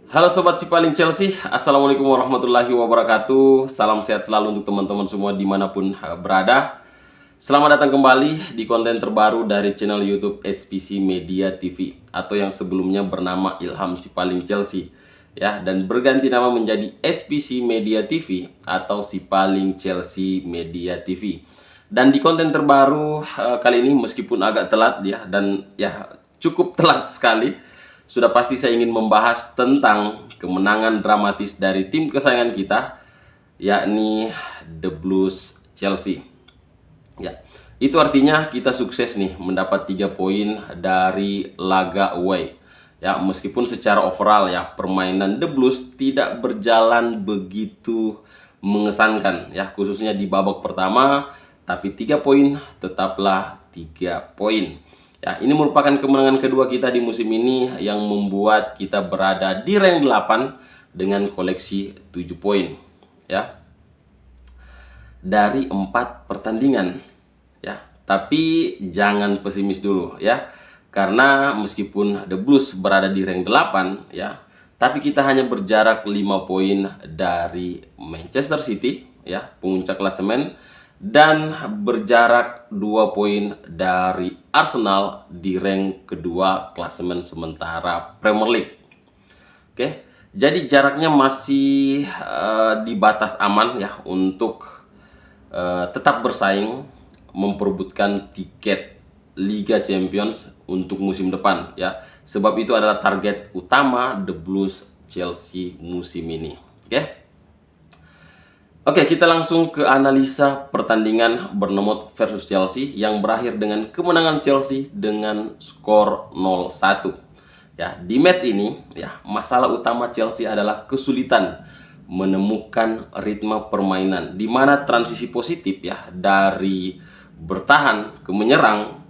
Halo Sobat Sipaling Chelsea, Assalamualaikum warahmatullahi wabarakatuh. Salam sehat selalu untuk teman-teman semua dimanapun berada. Selamat datang kembali di konten terbaru dari channel YouTube SPC Media TV, atau yang sebelumnya bernama Ilham Sipaling Chelsea, ya, dan berganti nama menjadi SPC Media TV atau Sipaling Chelsea Media TV. Dan di konten terbaru kali ini, meskipun agak telat ya, dan ya cukup telat sekali, sudah pasti saya ingin membahas tentang kemenangan dramatis dari tim kesayangan kita, yakni The Blues Chelsea. Ya, itu artinya kita sukses nih mendapat 3 poin dari laga away. Ya, meskipun secara overall ya permainan The Blues tidak berjalan begitu mengesankan ya, khususnya di babak pertama, tapi 3 poin tetaplah 3 poin. Ya, ini merupakan kemenangan kedua kita di musim ini yang membuat kita berada di rank 8 dengan koleksi 7 poin. Ya, dari 4 pertandingan. Ya, tapi jangan pesimis dulu ya. Karena meskipun The Blues berada di rank 8 ya, tapi kita hanya berjarak 5 poin dari Manchester City ya, puncak klasemen, dan berjarak 2 poin dari Arsenal di rank kedua klasemen sementara Premier League. Oke, jadi jaraknya masih di batas aman ya untuk tetap bersaing memperebutkan tiket Liga Champions untuk musim depan ya. Sebab itu adalah target utama The Blues Chelsea musim ini. Oke, kita langsung ke analisa pertandingan Bournemouth versus Chelsea yang berakhir dengan kemenangan Chelsea dengan skor 0-1. Ya, di match ini ya, masalah utama Chelsea adalah kesulitan menemukan ritme permainan di mana transisi positif ya dari bertahan ke menyerang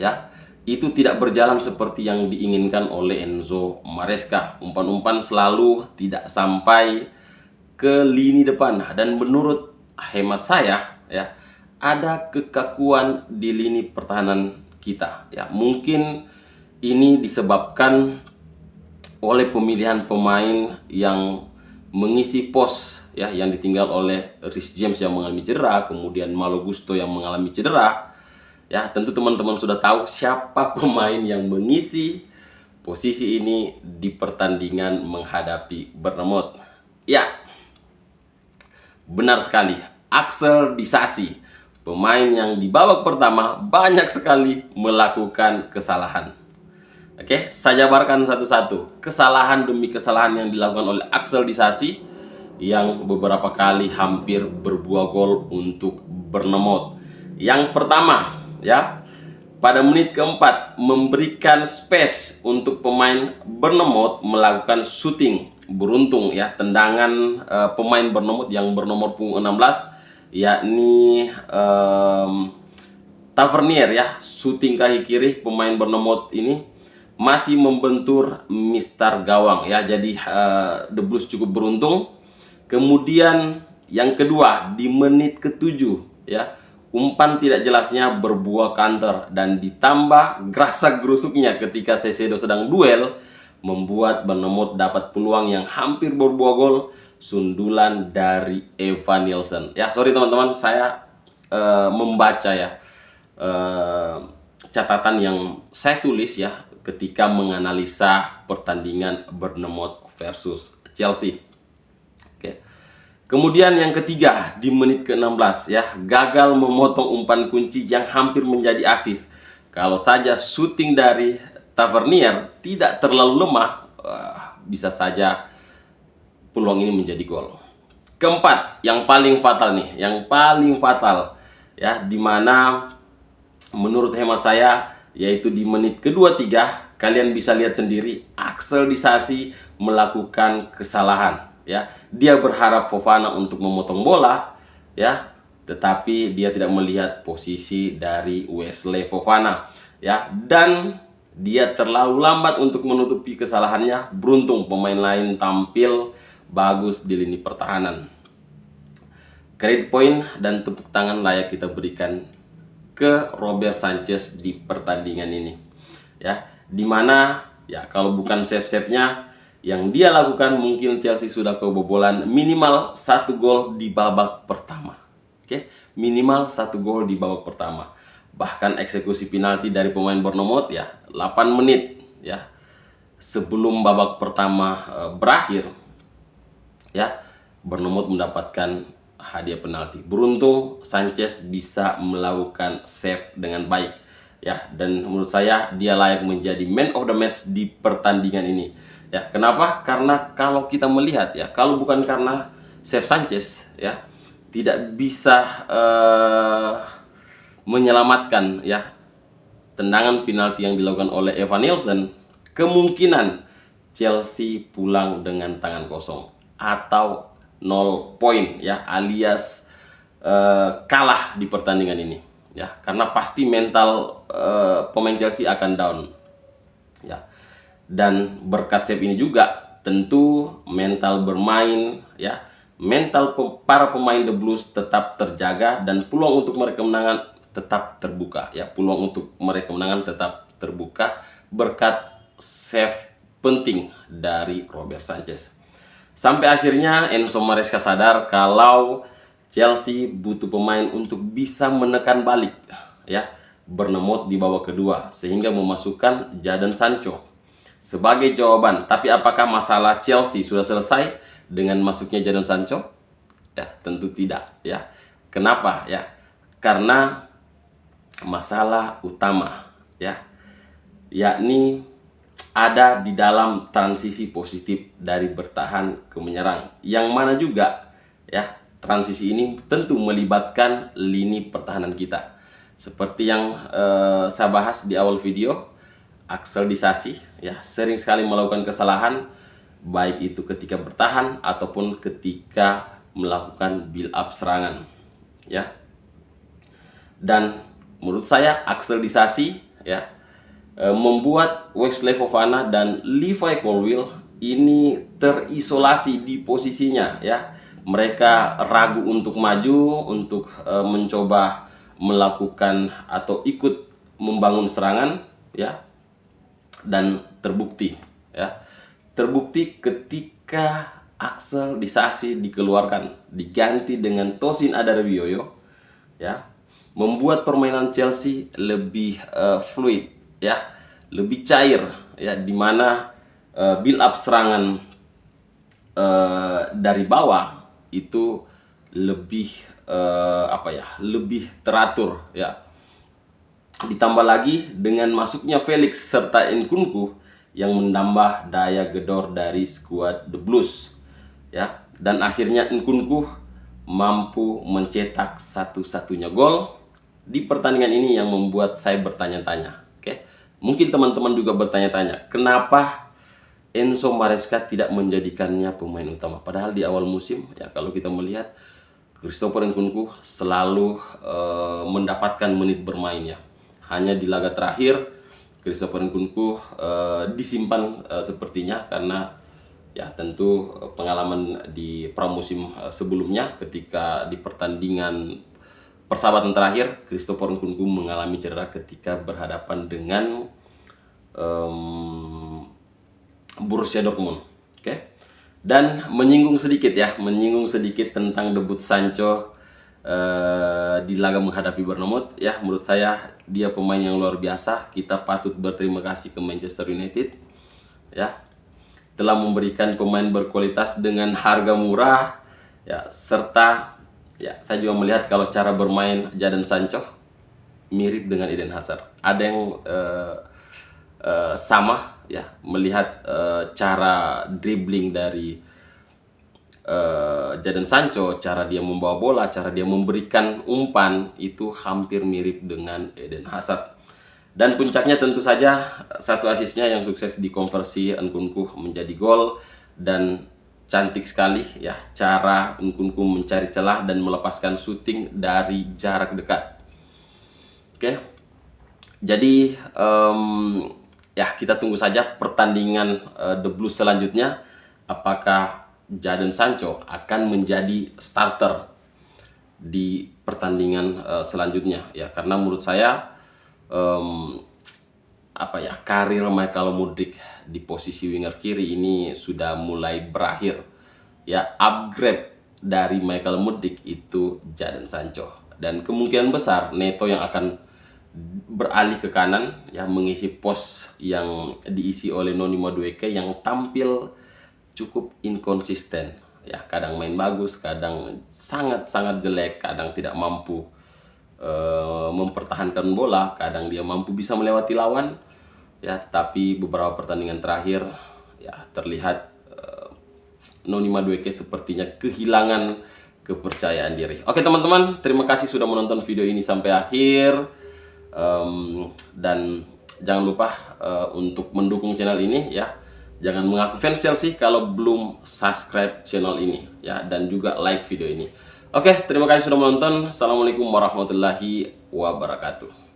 ya, itu tidak berjalan seperti yang diinginkan oleh Enzo Maresca. Umpan-umpan selalu tidak sampai ke lini depan, dan menurut hemat saya ya, ada kekakuan di lini pertahanan kita ya. Mungkin ini disebabkan oleh pemilihan pemain yang mengisi pos ya, yang ditinggal oleh Reece James yang mengalami cedera, kemudian Malo Gusto yang mengalami cedera. Ya, tentu teman-teman sudah tahu siapa pemain yang mengisi posisi ini di pertandingan menghadapi Bournemouth. Ya, benar sekali, Axel Disasi, pemain yang di babak pertama banyak sekali melakukan kesalahan. Oke, saya jabarkan satu-satu kesalahan demi kesalahan yang dilakukan oleh Axel Disasi yang beberapa kali hampir berbuah gol untuk Bournemouth. Yang pertama ya, pada menit keempat memberikan space untuk pemain Bournemouth melakukan shooting beruntung ya, tendangan pemain Bournemouth yang bernomor punggung 16 yakni Tavernier ya, shooting kaki kiri pemain Bournemouth ini masih membentur mistar gawang ya. Jadi The Blues cukup beruntung. Kemudian yang kedua di menit ke-7 ya, umpan tidak jelasnya berbuah counter, dan ditambah gerasak gerusuknya ketika Caicedo sedang duel membuat Bournemouth dapat peluang yang hampir berbuah gol, sundulan dari Evan Nielsen. Ya, sorry teman-teman, saya membaca ya catatan yang saya tulis ya ketika menganalisa pertandingan Bournemouth versus Chelsea. Oke. Kemudian yang ketiga di menit ke-16 ya, gagal memotong umpan kunci yang hampir menjadi assist. Kalau saja shooting dari Tavernier tidak terlalu lemah, bisa saja peluang ini menjadi gol. Keempat, yang paling fatal nih, yang paling fatal ya, dimana menurut hemat saya yaitu di menit ke-23. Kalian bisa lihat sendiri, Axel Disasi melakukan kesalahan ya. Dia berharap Fofana untuk memotong bola ya, tetapi dia tidak melihat posisi dari Wesley Fofana ya, dan dia terlalu lambat untuk menutupi kesalahannya. Beruntung pemain lain tampil bagus di lini pertahanan. Credit point dan tepuk tangan layak kita berikan ke Robert Sanchez di pertandingan ini ya, dimana ya kalau bukan save-save-nya yang dia lakukan, mungkin Chelsea sudah kebobolan minimal 1 gol di babak pertama. Oke, minimal 1 gol di babak pertama. Bahkan eksekusi penalti dari pemain Bournemouth ya 8 menit ya sebelum babak pertama berakhir ya, Bournemouth mendapatkan hadiah penalti. Beruntung Sanchez bisa melakukan save dengan baik ya, dan menurut saya dia layak menjadi man of the match di pertandingan ini. Ya, kenapa? Karena kalau kita melihat ya, kalau bukan karena save Sanchez ya, tidak bisa menyelamatkan ya tendangan penalti yang dilakukan oleh Evan Nilsson, kemungkinan Chelsea pulang dengan tangan kosong atau 0 poin ya, alias kalah di pertandingan ini ya, karena pasti mental pemain Chelsea akan down ya. Dan berkat save ini juga tentu mental bermain ya, mental para pemain The Blues tetap terjaga dan peluang untuk mereka menang tetap terbuka ya, peluang untuk mereka menang tetap terbuka berkat save penting dari Robert Sanchez. Sampai akhirnya Enzo Maresca sadar kalau Chelsea butuh pemain untuk bisa menekan balik ya Bournemouth di babak kedua, sehingga memasukkan Jadon Sancho sebagai jawaban. Tapi apakah masalah Chelsea sudah selesai dengan masuknya Jadon Sancho? Ya, tentu tidak ya. Kenapa ya? Karena masalah utama ya, yakni ada di dalam transisi positif dari bertahan ke menyerang, yang mana juga ya transisi ini tentu melibatkan lini pertahanan kita. Seperti yang saya bahas di awal video, Axel Disasi ya sering sekali melakukan kesalahan, baik itu ketika bertahan ataupun ketika melakukan build up serangan ya. Dan menurut saya Axel Disasi ya membuat Wesley Fofana dan Levi Colwill ini terisolasi di posisinya ya. Mereka ragu untuk maju, untuk mencoba melakukan atau ikut membangun serangan ya. Dan terbukti ya. Terbukti ketika Axel Disasi dikeluarkan, diganti dengan Tosin Adarabioyo ya, membuat permainan Chelsea lebih fluid ya, lebih cair ya, dimana build up serangan dari bawah itu lebih lebih teratur ya. Ditambah lagi dengan masuknya Felix serta Nkunku yang menambah daya gedor dari skuad The Blues ya, dan akhirnya Nkunku mampu mencetak satu-satunya gol di pertandingan ini yang membuat saya bertanya-tanya. Oke, mungkin teman-teman juga bertanya-tanya, kenapa Enzo Maresca tidak menjadikannya pemain utama? Padahal di awal musim ya, kalau kita melihat Christopher Nkunku selalu mendapatkan menit bermain ya. Hanya di laga terakhir Christopher Nkunku disimpan sepertinya karena ya tentu pengalaman di pramusim sebelumnya, ketika di pertandingan persahabatan terakhir Christopher Nkunku mengalami cedera ketika berhadapan dengan Borussia Dortmund. Oke. Dan menyinggung sedikit tentang debut Sancho di laga menghadapi Bournemouth ya. Menurut saya dia pemain yang luar biasa. Kita patut berterima kasih ke Manchester United ya, telah memberikan pemain berkualitas dengan harga murah ya, serta ya saya juga melihat kalau cara bermain Jadon Sancho mirip dengan Eden Hazard. Ada yang sama ya, melihat cara dribbling dari Jadon Sancho, cara dia membawa bola, cara dia memberikan umpan itu hampir mirip dengan Eden Hazard. Dan puncaknya tentu saja satu asisnya yang sukses dikonversi Nkunku menjadi gol. Dan cantik sekali ya cara Nkunku mencari celah dan melepaskan syuting dari jarak dekat. Oke, jadi ya kita tunggu saja pertandingan The Blues selanjutnya, apakah Jadon Sancho akan menjadi starter di pertandingan selanjutnya ya. Karena menurut saya karir Michael Mudryk di posisi winger kiri ini sudah mulai berakhir. Ya, upgrade dari Michael Mudryk itu Jadon Sancho, dan kemungkinan besar Neto yang akan beralih ke kanan, ya, mengisi pos yang diisi oleh Noni Madueke yang tampil cukup inkonsisten. Ya, kadang main bagus, kadang sangat jelek, kadang tidak mampu mempertahankan bola, kadang dia mampu bisa melewati lawan. Ya, tapi beberapa pertandingan terakhir ya terlihat Noni Madueke sepertinya kehilangan kepercayaan diri. Oke teman-teman, terima kasih sudah menonton video ini sampai akhir. Dan jangan lupa untuk mendukung channel ini, ya. Jangan mengaku fans Chelsea kalau belum subscribe channel ini, ya, dan juga like video ini. Oke, terima kasih sudah menonton. Assalamualaikum warahmatullahi wabarakatuh.